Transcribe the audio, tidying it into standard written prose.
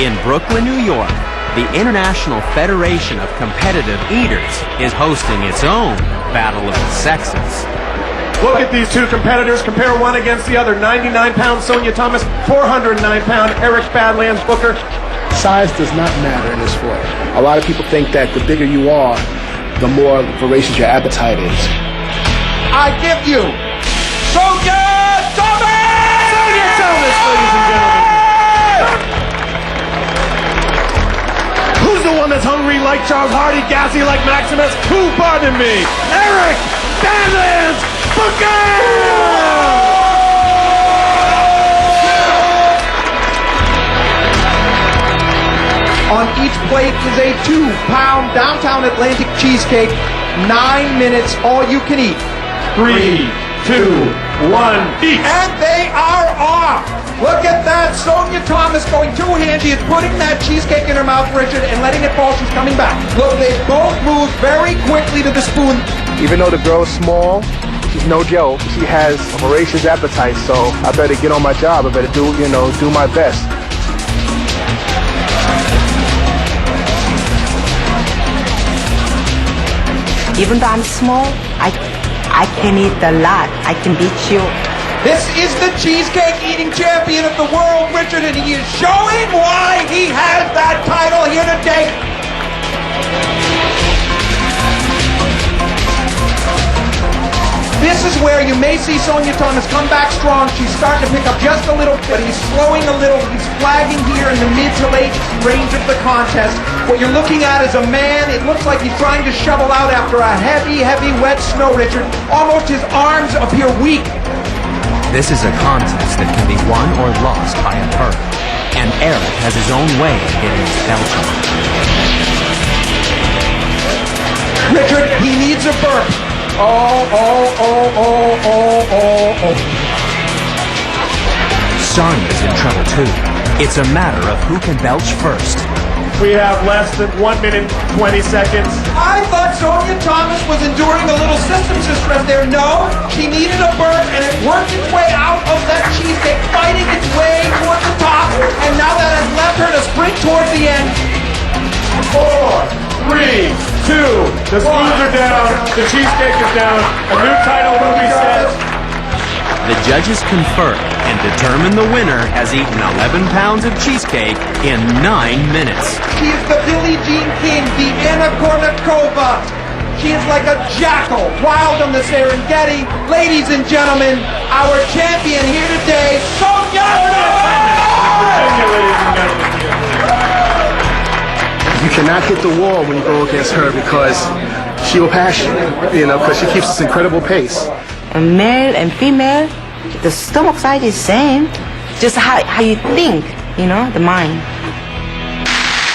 In Brooklyn, New York, the International Federation of Competitive Eaters is hosting its own Battle of the Sexes. Look at these two competitors. Compare one against the other. 99-pound Sonya Thomas, 409-pound Eric Badlands Booker. Size does not matter in this sport. A lot of people think that the bigger you are, the more voracious your appetite is. I give you Sonya Thomas! Sonya Thomas, ladies and gentlemen. Who's the one that's hungry like Charles Hardy, gassy like Maximus? Who, pardon me? Eric Badlands Booker! On each plate is a 2-pound downtown Atlantic cheesecake. 9 minutes, all you can eat. 3, 2, 1, eat. And they are off. Look at that. Sonya Thomas going two-handed, putting that cheesecake in her mouth, Richard, and letting it fall. She's coming back. Look, they both move very quickly to the spoon. Even though the girl's small, she's no joke. She has a voracious appetite, so I better get on my job. I better do my best. Even though I'm small, I can eat a lot. I can beat you. This is the cheesecake eating champion of the world, Richard, and he is showing why he has that title here today. This is where you may see Sonya Thomas come back strong. She's starting to pick up just a little, but he's slowing a little. He's flagging here in the mid to late range of the contest. What you're looking at is a man, it looks like he's trying to shovel out after a heavy, heavy, wet snow, Richard. Almost his arms appear weak. This is a contest that can be won or lost by a burp, and Eric has his own way of getting his belch on. Richard, he needs a burp. Sonya's in trouble too. It's a matter of who can belch first. We have less than 1 minute, 20 seconds. I thought Sonya Thomas was enduring a little systems distress there. No, she needed a burp, and it worked its way out of that cheesecake, fighting its way towards the top, and now that has left her to sprint towards the end. 4, 3, 2, the spoons are down, the cheesecake is down, a new title will be set. The judges confer and determine the winner has eaten 11 pounds of cheesecake in 9 minutes. She is the Billie Jean King, the Anna Kournikova. She is like a jackal, wild on the Serengeti. Ladies and gentlemen, our champion here today, Sonya Thomas! You cannot hit the wall when you go against her because she will pass you, because she keeps this incredible pace. And male and female, the stomach size is same. Just how you think, the mind.